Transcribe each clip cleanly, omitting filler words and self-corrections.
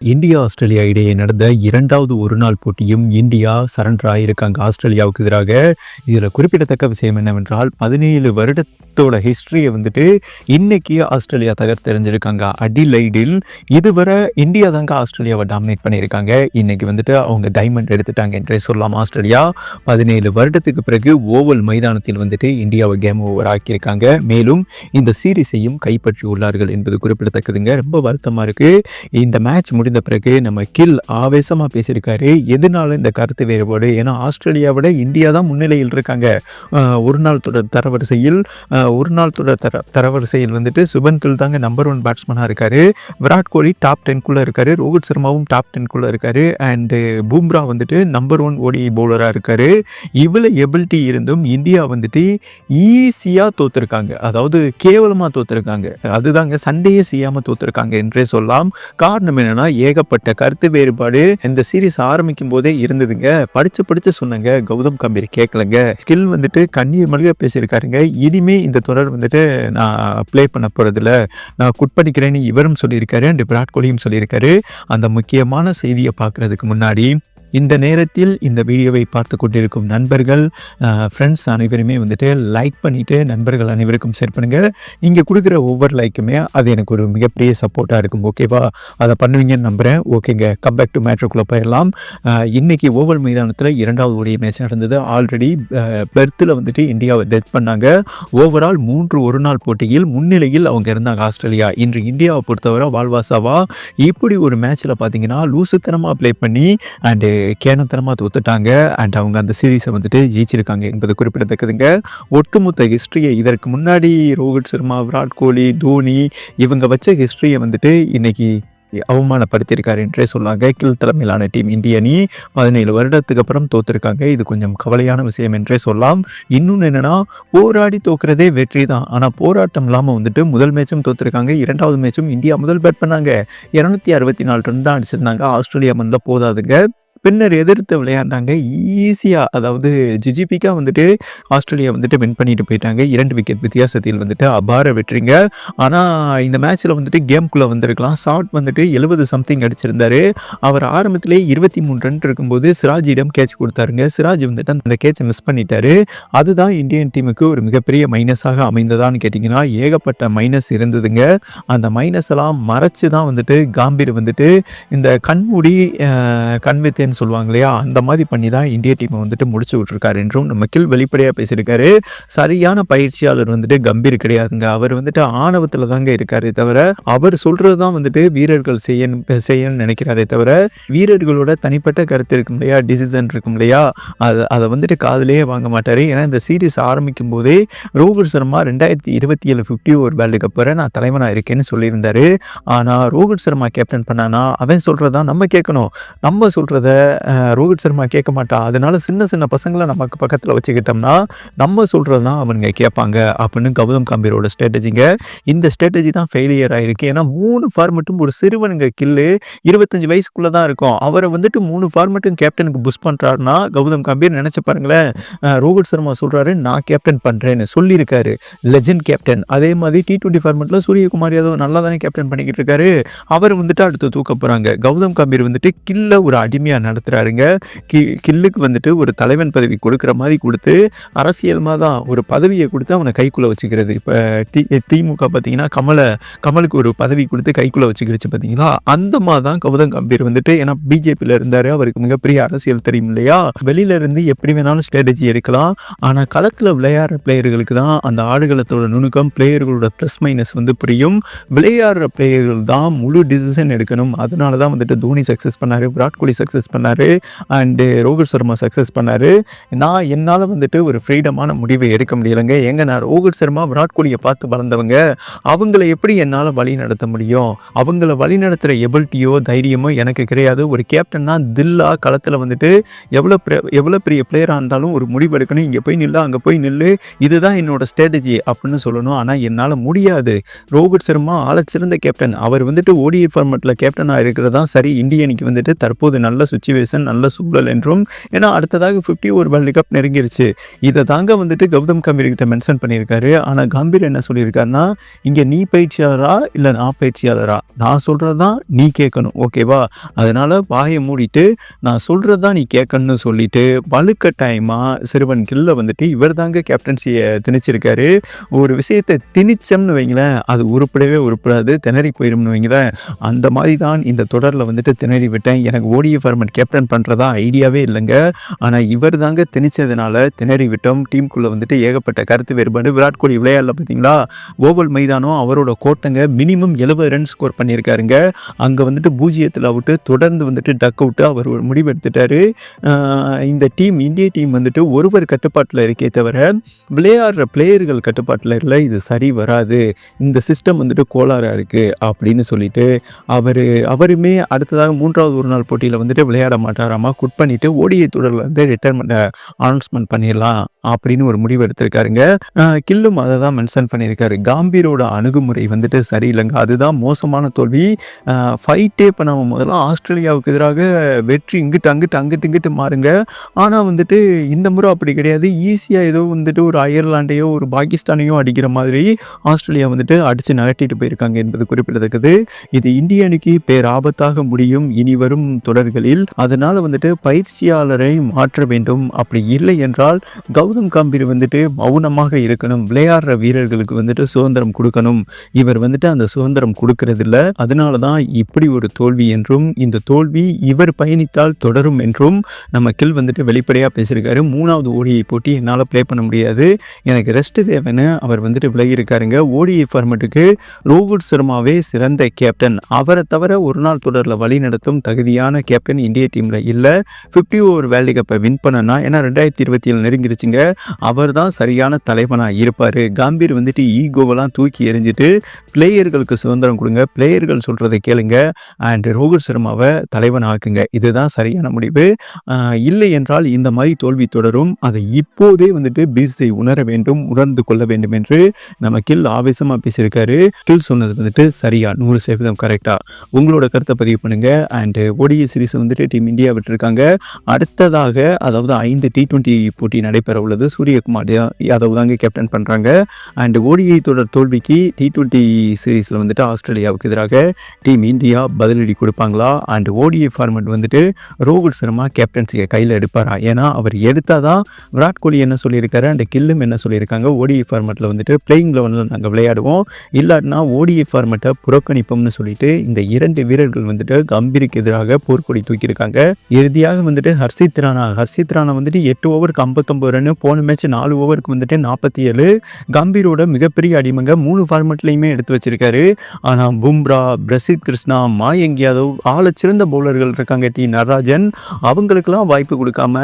India Australia இடையே நடந்த இரண்டாவது ஒருநாள் போட்டியும் இந்தியா சரண்டர் ஆகியிருக்காங்க ஆஸ்திரேலியாவுக்கு எதிராக. இதில் குறிப்பிடத்தக்க விஷயம் என்னவென்றால் 17 வருடத்தோட ஹிஸ்ட்ரியை இன்னைக்கு ஆஸ்திரேலியா தகர்த்தெறிஞ்சிருக்காங்க அடிலைடில். இதுவரை இந்தியா தாங்க ஆஸ்திரேலியாவை டாமினேட் பண்ணியிருக்காங்க. இன்னைக்கு அவங்க டைமண்ட் எடுத்துட்டாங்க என்றே சொல்லலாம். ஆஸ்திரேலியா 17 வருடத்துக்கு பிறகு ஓவல் மைதானத்தில் இந்தியாவை கேம் ஓவர் ஆக்கியிருக்காங்க. மேலும் இந்த சீரீஸையும் கைப்பற்றி உள்ளார்கள் என்பது குறிப்பிடத்தக்கதுங்க. ரொம்ப வருத்தமாக இருக்குது. இந்த மேட்ச் முடிந்த பிறகு நம்ம கில் ஆவேசமாக பேசியிருக்காரு. எதனால இந்த கருத்து வேறுபாடு? ஏன்னா ஆஸ்திரேலியா விட இந்தியா தான் முன்னிலையில் இருக்காங்க. ஒரு நாள் தொடர் தரவரிசையில் சுபன் கில் தாங்க நம்பர் 1 பேட்ஸ்மனாக இருக்காரு. விராட் கோலி டாப் 10 இருக்காரு. ரோஹித் சர்மாவும் டாப் 10 இருக்காரு. அண்டு பும்ரா நம்பர் 1 ஓடி பவுலராக இருக்காரு. இவ்வளோ எபிலிட்டி இருந்தும் இந்தியா ஈஸியாக தோத்துருக்காங்க. அதாவது கேவலமாக தோத்துருக்காங்க. அதுதாங்க சண்டையே செய்யாமல் தோத்துருக்காங்க என்றே சொல்லலாம். காரணம் என்னன்னா ஏகப்பட்ட கருத்து வேறுபாடு இந்த சீரீஸ் ஆரம்பிக்கும் போதே இருந்ததுங்க. படிச்சு சொன்னாங்க. கௌதம் கம்பீர் கேட்கலங்க. கில் கண்ணீர் மல்க பேசியிருக்காருங்க. இனிமே இந்த தொடர் நான் பிளே பண்ண போறதில்ல, நான் குட் பண்ணிக்கிறேன்னு இவரும் சொல்லியிருக்காரு. அண்ட் விராட் கோலியும் சொல்லியிருக்காரு. அந்த முக்கியமான செய்தியை பார்க்கறதுக்கு முன்னாடி இந்த நேரத்தில் இந்த வீடியோவை பார்த்து கொண்டிருக்கும் நண்பர்கள், ஃப்ரெண்ட்ஸ் அனைவருமே லைக் பண்ணிவிட்டு நண்பர்கள் அனைவருக்கும் ஷேர் பண்ணுங்கள். இங்கே கொடுக்குற ஒவ்வொரு லைக்குமே அது எனக்கு ஒரு மிகப்பெரிய சப்போர்ட்டாக இருக்கும். ஓகேவா? அதை பண்ணுவீங்கன்னு நம்புகிறேன். ஓகேங்க, கம் பேக் டு மேட்ருக்குள்ளே போயிடலாம். இன்றைக்கி ஓவல் மைதானத்தில் 2வது ஓடிய மேட்ச் நடந்தது. ஆல்ரெடி பெர்த்தில் இந்தியாவை டெத் பண்ணாங்க. ஓவரால் 3 ஒரு நாள் போட்டியில் முன்னிலையில் அவங்க இருந்தாங்க ஆஸ்திரேலியா. இன்று இந்தியாவை பொறுத்தவரை வால்வாசாவா இப்படி ஒரு மேட்ச்சில் பார்த்தீங்கன்னா லூசுத்தனமாக ப்ளே பண்ணி அண்டு கேனத்தனமாக தோத்துட்டாங்க. அண்ட் அவங்க அந்த சீரீஸை ஜெயிச்சிருக்காங்க என்பது குறிப்பிடத்தக்கதுங்க. ஒட்டுமொத்த ஹிஸ்ட்ரியை இதற்கு முன்னாடி ரோஹித் சர்மா, விராட் கோலி, தோனி இவங்க வச்ச ஹிஸ்ட்ரியை இன்னைக்கு அவமானப்படுத்தியிருக்காரு என்றே சொல்லாங்க. கில் தலைமையிலான டீம் இந்திய அணி 17 வருடத்துக்கு அப்புறம் தோத்துருக்காங்க. இது கொஞ்சம் கவலையான விஷயம் என்றே சொல்லலாம். இன்னொன்று என்னன்னா, போராடி தோக்குறதே வெற்றி தான். ஆனால் போராட்டம் இல்லாமல் முதல் மேட்சும் தோத்துருக்காங்க. 2வது மேட்சும் இந்தியா முதல் பேட் பண்ணாங்க. 264 ரன் தான் அடிச்சிருந்தாங்க. ஆஸ்திரேலியா மண்ணில் போதாதுங்க. பின்னர் எதிர்த்து விளையாண்டாங்க. ஈஸியாக, அதாவது ஜிஜிபிக்காக ஆஸ்திரேலியா வின் பண்ணிட்டு போயிட்டாங்க. 2 விக்கெட் வித்தியாசத்தில் அபார வெற்றிங்க. ஆனால் இந்த மேட்ச்சில் கேம்குள்ளே வந்திருக்கலாம். Shot 70 something அடிச்சிருந்தாரு. அவர் ஆரம்பத்திலே 23 ரன் இருக்கும்போது சிராஜிடம் கேட்ச் கொடுத்தாருங்க. சிராஜ் அந்த கேட்சை மிஸ் பண்ணிட்டாரு. அதுதான் இந்தியன் டீமுக்கு ஒரு மிகப்பெரிய மைனஸாக அமைந்ததான்னு கேட்டிங்கன்னா ஏகப்பட்ட மைனஸ் இருந்ததுங்க. அந்த மைனஸ் எல்லாம் மறைச்சு தான் காம்பீர் இந்த கண்மூடி கண்வித்தேன் சொல்லுவாங்க இல்லையா, அந்த மாதிரி பண்ணி தான் இந்திய டீமை முடிச்சு விட்டுருக்காரு என்றும் நம்ம கில் வெளிப்படையாக பேசியிருக்காரு. சரியான பயிற்சியாளர் கம்பீர் கிடையாதுங்க. அவர் ஆணவத்தில் தாங்க இருக்காரு தவிர அவர் சொல்றது தான் வீரர்கள் செய்யணும்னு நினைக்கிறாரே தவிர வீரர்களோட தனிப்பட்ட கருத்து இருக்கும் இல்லையா, டிசிஷன் இருக்கும் இல்லையா, அதை காதலையே வாங்க மாட்டார். ஏன்னா இந்த சீரீஸ் ஆரம்பிக்கும் போதே Rohit Sharma 2027 50 over world cup வரை நான் தலைவனாக இருக்கேன்னு சொல்லியிருந்தாரு. ஆனால் ரோஹித் சர்மா கேப்டன் பண்ணானா அவன் சொல்றதான் நம்ம கேட்கணும். நம்ம சொல்றத ரோஹித் சர்மா கேட்க மாட்டான். அதனால சின்ன பசங்களை நமக்கு பக்கத்தில் வச்சுக்கிட்டோம்னா நம்ம சொல்கிறது தான் அவனுங்க கேட்பாங்க அப்படின்னு கௌதம் கம்பீரோட ஸ்ட்ராட்டஜிங்க. இந்த ஸ்ட்ராட்டஜி தான் ஃபெயிலியர் ஆகிருக்கு. ஏன்னா 3 ஃபார்மெட்டும் ஒரு சிறுவனுங்க கில்லு 25 வயசுக்குள்ளே தான் இருக்கும். அவரை 3 ஃபார்மெட்டும் கேப்டனுக்கு புஷ் பண்ணுறாருன்னா கௌதம் கம்பீர் நினச்சி பாருங்களேன். ரோஹித் சர்மா சொல்கிறாரு நான் கேப்டன் பண்ணுறேன்னு சொல்லியிருக்காரு, லெஜண்ட் கேப்டன். அதே மாதிரி T20 ஃபார்மெட்டில் சூரியகுமார் யாதவ் நல்லா தானே கேப்டன் பண்ணிக்கிட்டு இருக்காரு. அவர் அடுத்து தூக்க போகிறாங்க. கௌதம் கம்பீர் கில்ல ஒரு அடிமையாக நடத்துகிறாருங்க. கில்லுக்கு ஒரு தலைவன் பதவி கொடுக்குற மாதிரி கொடுத்து அரசியல்மாக தான் ஒரு பதவியை கொடுத்து அவனை கைக்குள்ளே வச்சுக்கிறது. இப்போ திமுக பார்த்தீங்கன்னா கமலுக்கு ஒரு பதவி கொடுத்து கைக்குள்ளே வச்சுக்கிடுச்சு பார்த்தீங்களா, அந்த மாதிரி தான் கௌதம் கம்பீர் ஏன்னா பிஜேபியில் இருந்தார். அவருக்கு மிகப்பெரிய அரசியல் தெரியும் இல்லையா. வெளியிலேருந்து எப்படி வேணாலும் ஸ்ட்ராட்டஜி எடுக்கலாம். ஆனால் களத்தில் விளையாடுற பிளேயர்களுக்கு தான் அந்த ஆடுகளத்தோட நுணுக்கம், பிளேயர்களோட ப்ளஸ் மைனஸ் புரியும். விளையாடுற பிளேயர்கள் தான் முழு டிசிஷன் எடுக்கணும். அதனால தான் தோனி சக்ஸஸ் பண்ணார், விராட் கோலி சக்ஸஸ் பண்ணார், அண்டு ரோஹித் சர்மா சக்ஸஸ் பண்ணார். நான் என்னால் ஒரு ஃப்ரீடமான முடிவை எடுக்க முடியலைங்க. நான் ரோஹித் சர்மா விராட் கோலியை பார்த்து வளர்ந்தவங்க. அவங்கள எப்படி என்னால் வழி நடத்த முடியும்? அவங்கள வழி நடத்துகிற எபிலிட்டியோ தைரியமோ எனக்கு கிடையாது. ஒரு கேப்டன்னா தில்லா களத்தில் எவ்வளோ பெரிய பிளேயராக இருந்தாலும் ஒரு முடிவு எடுக்கணும். இங்கே போய் நில்லு, அங்கே போய் நில்லு, இதுதான் என்னோட ஸ்ட்ராட்டஜி அப்படின்னு சொல்லணும். ஆனால் என்னால் முடியாது. ரோஹித் சர்மா ஆளச்சிறந்த கேப்டன். அவர் ஓடிஐ ஃபார்மெட்டில் கேப்டனாக இருக்கிறது தான் சரி. இந்திய அணிக்கு தற்போது நல்ல சிச்சுவேஷன் நல்ல சூழல் என்றும், ஏன்னா அடுத்ததாக 50 ஓவர் வேர்ல்டு கப் நெருங்கிருச்சு. இதை தாங்க வந்துட்டு கௌதம் கம்பீர் கிட்ட மென்ஷன் பண்ணியிருக்காரு. ஆனால் கம்பீர் என்ன சொல்லியிருக்காருன்னா, இங்கே நீ பயிற்சியாளரா இல்லை நான் பயிற்சியாளரா, நான் சொல்கிறது தான் நீ கேட்கணும், ஓகேவா? அதனால் வாயை மூடிட்டு நான் சொல்கிறது தான் நீ கேட்கணும்னு சொல்லிட்டு வலுக்கட்டாயமாக சிறுவன் கில்ல வந்துட்டு இவர் தாங்க கேப்டன்சியை திணிச்சிருக்காரு. ஒரு விஷயத்தை திணிச்சோம்னு வைங்களேன், அது உருப்படவே உருப்படாது, திணறி போயிடும்னு வைங்களேன். அந்த மாதிரி தான் இந்த தொடரில் வந்துட்டு திணறி விட்டேன். எனக்கு ஓடிஐ ஃபார்மேட் கேப்டன் பண்ணுறதா ஐடியாவே இல்லைங்க. ஆனால் இவர் தாங்க திணிச்சதுனால திணறி விட்டோம். டீமுக்குள்ளே வந்துட்டு ஏகப்பட்ட கருத்து வேறுபாடு. விராட் கோலி விளையாடல பார்த்தீங்களா, ஓவல் மைதானம் அவரோட கோட்டைங்க, மினிமம் 70 ரன் ஸ்கோர் பண்ணியிருக்காருங்க. அங்கே வந்துட்டு 0 அவுட்டு, தொடர்ந்து வந்துட்டு டக் அவுட்டு அவர் ஒரு முடிவு எடுத்துட்டாரு. இந்த டீம், இந்திய டீம் வந்துட்டு ஒருவர் கட்டுப்பாட்டில் இருக்கே தவிர விளையாடுற பிளேயர்கள் கட்டுப்பாட்டில் இல்லை. இது சரி வராது, இந்த சிஸ்டம் வந்துட்டு கோளாறாக இருக்குது அப்படின்னு சொல்லிட்டு அவருமே அடுத்ததாக 3வது ஒரு நாள் போட்டியில் வந்துட்டு விளையாட மாட்டாராமா. குட் பண்ணிவிட்டு ஓடிஐ தொடரில் வந்து ரிட்டைர்மெண்ட்டை அனௌன்ஸ்மெண்ட் பண்ணிடலாம் அப்படின்னு ஒரு முடிவு எடுத்திருக்காருங்க. கில்லும் அதை தான் மென்ஷன் பண்ணியிருக்காரு. கம்பீரோட அணுகுமுறை வந்துட்டு சரியில்லைங்க, அதுதான் மோசமான தோல்வி. ஃபைட்டே இப்போ நம்ம முதல்ல ஆஸ்திரேலியாவுக்கு எதிராக வெற்றி இங்கிட்டு மாறுங்க. ஆனால் வந்துட்டு இந்த முறை அப்படி கிடையாது. ஈஸியாக ஏதோ வந்துட்டு ஒரு அயர்லாண்டையோ ஒரு பாகிஸ்தானையோ அடிக்கிற மாதிரி ஆஸ்திரேலியா வந்துட்டு அடித்து நகட்டிட்டு போயிருக்காங்க என்பது குறிப்பிடத்தக்கது. இது இந்திய அணிக்கு பேராபத்தாக முடியும் இனி வரும் தொடர்களில். அதனால் வந்துட்டு பயிற்சியாளரை மாற்ற வேண்டும். அப்படி இல்லை என்றால் கௌதம் கம்பீர் வந்துட்டு மௌனமாக இருக்கணும். விளையாடுற வீரர்களுக்கு வந்துட்டு சுதந்திரம் கொடுக்கணும். இவர் வந்துட்டு அந்த சுதந்திரம் கொடுக்கறதில்ல. அதனால தான் இப்படி ஒரு தோல்வி என்றும், இந்த தோல்வி இவர் பயணித்தால் தொடரும் என்றும் நம்ம கில் வந்துட்டு வெளிப்படையாக பேசியிருக்காரு. 3வது ஓடிஐ போட்டி என்னால் ப்ளே பண்ண முடியாது, எனக்கு ரெஸ்ட் தேவைன்னு அவர் வந்துட்டு விலகியிருக்காருங்க. ஓடிஐ ஃபார்மேட்டுக்கு ரோஹித் சர்மாவே சிறந்த கேப்டன். அவரை தவிர ஒரு நாள் தொடரில் வழி நடத்தும் தகுதியான கேப்டன் இந்திய டீமில் இல்லை. 50 ஓவர் வேர்ல்டு கப்பை வின் பண்ணனா, ஏன்னா 2027 நெருங்கிருச்சுங்க, அவர் தான் சரியான தலைவனாக இருப்பார். கம்பீர் வந்துட்டு ஈகோவெல்லாம் தூக்கி எறிஞ்சிட்டு பிளேயர்களுக்கு சுதந்திரம் கொடுங்க, பிளேயர்கள் சொல்கிறத கேளுங்க, அண்ட் ரோஹித் சர்மாவை தலைவன் ஆக்குங்க. இதுதான் சரியான முடிவு. இல்லை என்றால் இந்த மாதிரி தோல்வி தொடரும். அதை இப்போதே வந்துட்டு பிசிசிஐ உணர வேண்டும், உணர்ந்து கொள்ள வேண்டும் என்று நம்ம கில் ஆவேசமாக பேசியிருக்காரு. கில் சொன்னது வந்துட்டு சரியா, 100% கரெக்டாக. உங்களோட கருத்தை பதிவு பண்ணுங்க. அண்ட் ஓடிஐ சீரிஸ் வந்துட்டு டீம் இந்தியா விட்டுருக்காங்க. அடுத்ததாக அதாவது 5 T20 போட்டி நடைபெற உள்ளது. சூரியகுமார் யாதவ் தாங்க கேப்டன் பண்ணுறாங்க. அண்ட் ஓடிஐ தொடர் தோல்விக்கு T20 சீரீஸில் வந்துட்டு ஆஸ்திரேலியாவுக்கு எதிராக டீம் இந்தியா பதிலடி கொடுப்பாங்களா? அண்ட் ஓடிஐ ஃபார்மேட் வந்துட்டு ரோஹித் சர்மா கேப்டன்சியை கையில் எடுப்பாரா? ஏன்னா அவர் எடுத்தால் தான் விராட் கோலி என்ன சொல்லியிருக்காரு அண்ட் கில்லும் என்ன சொல்லியிருக்காங்க, ஓடிஐ ஃபார்மேட்டில் வந்துட்டு பிளேயிங் லெவலில் நாங்கள் விளையாடுவோம், இல்லாட்டினா ஓடிஐ ஃபார்மேட்டை புறக்கணிப்போம்னு சொல்லிட்டு இந்த 2 வீரர்கள் வந்துட்டு கம்பீருக்கு எதிராக போர்க்கொடி தூக்கியிருக்காங்க. இறுதியாக வந்துட்டு ஹர்ஷித் ராணா வந்துட்டு 8 ஓவருக்கு 59 ரன், போன மேட்ச் 4 ஓவருக்கு வந்துட்டு 47. கம்பீரோட மிகப்பெரிய அடிமங்க 3 ஃபார்மேட்லையுமே எடுத்து வச்சிருக்காரு. ஆனால் பும்ரா, பிரசித் கிருஷ்ணா, மாயங்க் யாதவ், சிறந்த பவுலர்கள் இருக்காங்க, டி நடராஜன், அவங்களுக்கெல்லாம் வாய்ப்பு கொடுக்காம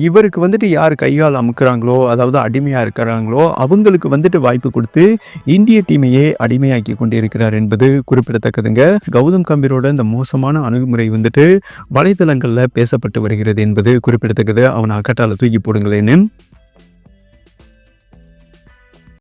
இவருக்கு வந்துட்டு யார் கையால் அமுக்குறாங்களோ, அதாவது அடிமையாக இருக்கிறாங்களோ அவங்களுக்கு வந்துட்டு வாய்ப்பு கொடுத்து இந்திய டீமையே அடிமையாக்கி கொண்டிருக்கிறார் என்பது குறிப்பிடத்தக்கதுங்க. கௌதம் கம்பீரோட இந்த மோசமான அணுகுமுறை வந்துட்டு வலைதளங்களில் பேசப்பட்டு வருகிறது என்பது குறிப்பிடத்தக்கது. அவனை அக்கட்டால தூக்கி போடுங்களேன்னு